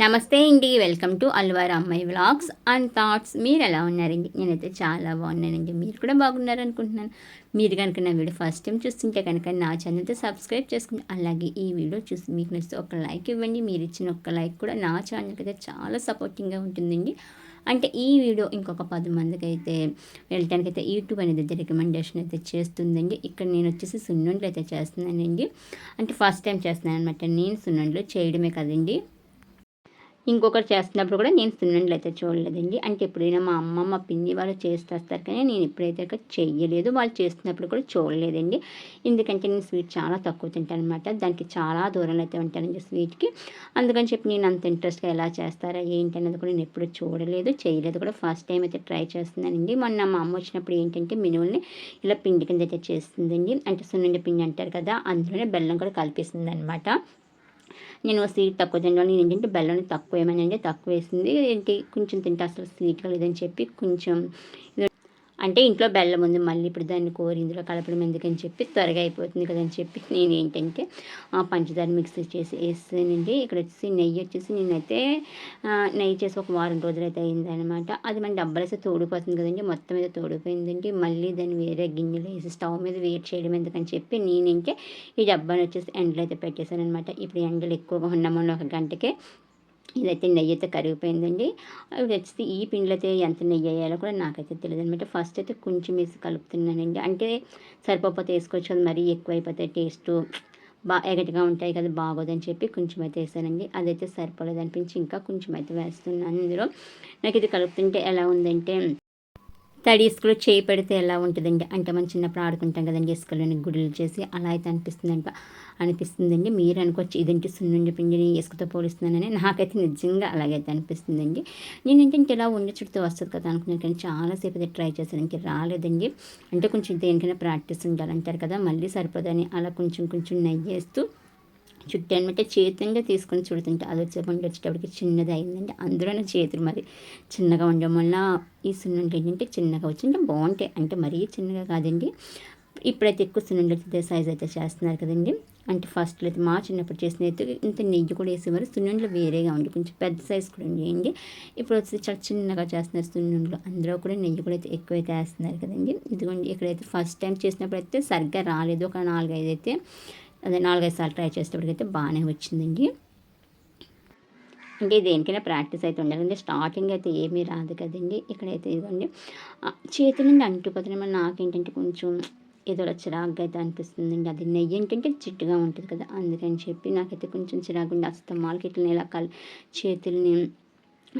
నమస్తే అండి. Welcome to Alwar అమ్మాయి వ్లాగ్స్ అండ్ థాట్స్. మీరు ఎలా ఉన్నారండి? నేనైతే చాలా బాగున్నానండి. మీరు కూడా బాగున్నారనుకుంటున్నాను. మీరు కనుక నా వీడియో ఫస్ట్ టైం చూస్తుంటే కనుక నా ఛానల్తో సబ్స్క్రైబ్ చేసుకుని, అలాగే ఈ వీడియో చూసి మీకు నచ్చితే ఒక లైక్ ఇవ్వండి. మీరు ఇచ్చిన ఒక లైక్ కూడా నా ఛానల్కి అయితే చాలా సపోర్టింగ్గా ఉంటుందండి. అంటే ఈ వీడియో ఇంకొక 10 మందికి అయితే వెళ్ళటానికైతే యూట్యూబ్ అనేది రికమెండేషన్ అయితే చేస్తుందండి. ఇక్కడ నేను వచ్చేసి సున్నుండలు అయితే చేస్తున్నానండి. అంటే ఫస్ట్ టైం చేస్తున్నాను అనమాట. నేను సున్నుండలు చేయడమే కదండి, ఇంకొకరు చేస్తున్నప్పుడు కూడా నేను సున్నుండలు అయితే చూడలేదండి. అంటే ఎప్పుడైనా మా అమ్మ, మా పిన్ని వాళ్ళు చేస్తారు కానీ నేను ఎప్పుడైతే చెయ్యలేదు. వాళ్ళు చేస్తున్నప్పుడు కూడా చూడలేదండి. ఎందుకంటే నేను స్వీట్ చాలా తక్కువ తింటాను అనమాట. దానికి చాలా దూరంలో అయితే ఉంటానండి స్వీట్‌కి. అందుకని చెప్పి నేను అంత ఇంట్రెస్ట్‌గా ఎలా చేస్తారా ఏంటి అనేది కూడా నేను ఎప్పుడు చూడలేదు, చేయలేదు కూడా. ఫస్ట్ టైం అయితే ట్రై చేస్తున్నానండి. మొన్న మా అమ్మ వచ్చినప్పుడు ఏంటంటే మినుముల్ని ఇలా పిండి కింద అయితే చేస్తుందండి. అంటే సున్నుండ పిండి అంటారు కదా, అందులోనే బెల్లం కూడా కలిపేసిందనమాట. నేను స్వీట్ తక్కువ తినడం నేను ఏంటంటే బెల్లం తక్కువ ఏమైనా తక్కువ వేసింది ఏంటి, కొంచెం తింటే అసలు స్వీట్గా లేదని చెప్పి కొంచెం అంటే ఇంట్లో బెల్లం ఉంది, మళ్ళీ ఇప్పుడు దాన్ని కోరి ఇందులో కలపడం ఎందుకని చెప్పి త్వరగా అయిపోతుంది కదని చెప్పి నేను ఏంటంటే పంచదార మిక్సీ చేసి వేస్తానండి. ఇక్కడ వచ్చేసి నెయ్యి వచ్చేసి నేనైతే నెయ్యి చేసి ఒక వారం రోజులైతే అయిందనమాట. అది మన డబ్బాలేసి తోడిపోతుంది కదండి, మొత్తం అయితే తోడిపోయిందండి. మళ్ళీ దాన్ని వేరే గిన్నెలో వేసి స్టవ్ మీద వేడి చేయడం ఎందుకని చెప్పి నేనంటే ఈ డబ్బాని వచ్చేసి ఎండలో అయితే పెట్టేశాను అనమాట. ఇప్పుడు ఎండలు ఎక్కువగా ఉన్నామని ఒక గంటకే ఇదైతే నెయ్యి అయితే కరిగిపోయిందండి. అది వచ్చేసి ఈ పిండిలో అయితే ఎంత నెయ్యి వేయాలో కూడా నాకైతే తెలియదనమాట. ఫస్ట్ అయితే కొంచెం వేసి కలుపుతున్నానండి. అంటే సరిపోతే వేసుకోవచ్చు, అది మరీ ఎక్కువైపోతాయి టేస్టు ఎగటిగా ఉంటాయి కదా, బాగోదని చెప్పి కొంచెం అయితే వేసానండి. అదైతే సరిపోలేదు అనిపించి ఇంకా కొంచెం అయితే వేస్తున్నాను ఇందులో. నాకు ఇది కలుపుతుంటే ఎలా ఉందంటే తడి ఇసుకలో చేయి పెడితే ఎలా ఉంటుందండి, అంటే మనం చిన్నప్పుడు ఆడుకుంటాం కదండి ఇసుకలోని గుడులు చేసి, అలా అయితే అనిపిస్తుందండి. మీరు అనుకోవచ్చు ఇదేంటి సున్నుండి పిండిని ఇసుకతో పోలిస్తున్నానని. నాకైతే నిజంగా అలాగైతే అనిపిస్తుందండి. నేను ఏంటంటే ఇలా ఉండి చుట్టూ వస్తుంది కదా అనుకున్నాను, కానీ చాలాసేపు అయితే ట్రై చేశాను, ఇంక రాలేదండి. అంటే కొంచెం దేనికైనా ప్రాక్టీస్ ఉండాలంటారు కదా, మళ్ళీ సరిపోదని అలా కొంచెం కొంచెం నెయ్యి వేస్తూ చుట్టూ అనమాట చేతిగా తీసుకొని చుడుతుంటే అది వచ్చేప్పటికి వచ్చేటప్పటికి చిన్నది అయిందండి. అందులోనే చేతులు మరి చిన్నగా ఉండడం వల్ల ఈ సున్నుండలు ఏంటంటే చిన్నగా వచ్చింటే బాగుంటాయి, అంటే మరీ చిన్నగా కాదండి. ఇప్పుడైతే ఎక్కువ సున్నుండలు సైజ్ అయితే చేస్తున్నారు కదండి. అంటే ఫస్ట్లో అయితే మా చిన్నప్పుడు చేసినైతే ఇంత నెయ్యి కూడా వేసేవారు. సున్నుండలు వేరేగా ఉండి కొంచెం పెద్ద సైజ్ కూడా ఉండేయండి. ఇప్పుడు వచ్చి చాలా చిన్నగా చేస్తున్నారు సున్నుండలు, అందులో కూడా నెయ్యి కూడా అయితే ఎక్కువైతే వేస్తున్నారు కదండి. ఇదిగోండి ఇక్కడైతే ఫస్ట్ టైం చేసినప్పుడు అయితే సరిగ్గా రాలేదు. ఒక 4-5 అయితే అదే 4-5 సార్లు ట్రై చేసేటప్పటికైతే బాగానే వచ్చిందండి. అంటే దేనికైనా ప్రాక్టీస్ అయితే ఉండాలండి. స్టార్టింగ్ అయితే ఏమీ రాదు కదండి. ఇక్కడైతే ఇదిగోండి చేతి నుండి అంటుకుపోతున్నాయి. మరి నాకేంటంటే కొంచెం ఏదోలా చిరాకుగా అయితే అనిపిస్తుందండి. అది నెయ్యి ఏంటంటే జిడ్డుగా ఉంటుంది కదా, అందుకని చెప్పి నాకైతే కొంచెం చిరాకుండి అస్తమాలకి ఇట్లా ఇలా చేతుల్ని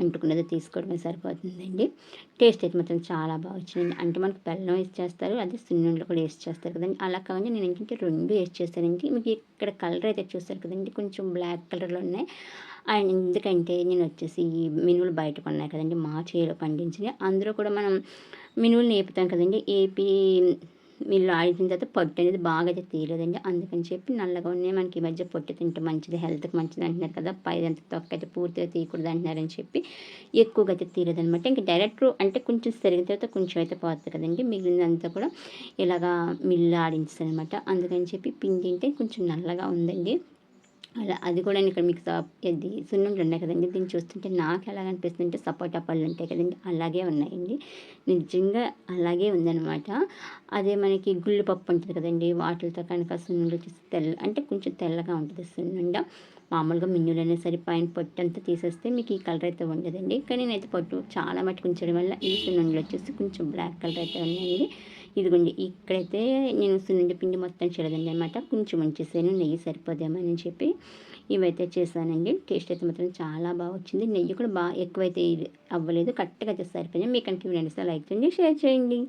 అంటుకున్నది తీసుకోవడమే సరిపోతుందండి. టేస్ట్ అయితే మాత్రం చాలా బాగా వచ్చిందండి. అంటే మనకు బెల్లం వేసి చేస్తారు, అదే సున్నుండలు కూడా వేసి చేస్తారు కదండి. అలా కాకుండా నేను ఏంటంటే 2 వేసి చేస్తానండి. మీకు ఇక్కడ కలర్ అయితే చూస్తారు కదండి, కొంచెం బ్లాక్ కలర్లో ఉన్నాయి. అండ్ ఎందుకంటే నేను వచ్చేసి ఈ మినువులు బయట కొన్నాయి కదండి, మా చేలో పండించినవి. అందులో కూడా మనం మినువులు ఏపుతాం కదండి, ఏపి మిల్లు ఆడిన తర్వాత పొట్టు అనేది బాగా అయితే తీయలేదండి. అందుకని చెప్పి నల్లగా ఉన్నాయి. మనకి ఈ మధ్య పొట్టు తింటే మంచిది, హెల్త్కి మంచిది అంటున్నారు కదా, పైదంతా తొక్క అయితే పూర్తిగా తీయకూడదు అంటున్నారని చెప్పి ఎక్కువగా అయితే తీయలేదనమాట. ఇంకా డైరెక్ట్ అంటే కొంచెం సరిగిన తర్వాత కొంచెం అయితే పోతుంది కదండి, మిగిలినంతా కూడా ఇలాగా మిల్లు ఆడించానమాట. అందుకని చెప్పి పిండి అంటే కొంచెం నల్లగా ఉందండి. అలా అది కూడా ఇక్కడ మీకు ఇది సున్నుండలు ఉన్నాయి కదండి, దీన్ని చూస్తుంటే నాకు ఎలాగ అనిపిస్తుందంటే సపోటా పళ్ళు ఉంటాయి కదండి, అలాగే ఉన్నాయండి. నిజంగా అలాగే ఉందనమాట. అదే మనకి గుళ్ళు పప్పు ఉంటుంది కదండి, వాటితో కనుక సున్నుండలు చేసి అంటే కొంచెం తెల్లగా ఉంటుంది సున్నుండ. మామూలుగా మిన్నులైనా సరే పైన పొట్టు అంతా తీసేస్తే మీకు ఈ కలర్ అయితే ఉండదండి. కానీ నేనైతే పొట్టు చాలా మట్టుకు ఉంచడం వల్ల ఈ సున్నుండలు వచ్చేసి కొంచెం బ్లాక్ కలర్ అయితే ఉన్నాయండి. ఇదిగోండి ఇక్కడైతే నేను సున్నుండి పిండి మొత్తం చేయలేదండి అనమాట, కొంచెం ఉంచేసాను, నెయ్యి సరిపోదేమని చెప్పి ఇవైతే చేశానండి. టేస్ట్ అయితే మాత్రం చాలా బాగా వచ్చింది. నెయ్యి కూడా బాగా ఎక్కువైతే అవ్వలేదు, కరెక్ట్గా అయితే సరిపోయింది. మీకు కనుక ఇవి నచ్చితే లైక్ చేయండి, షేర్ చేయండి.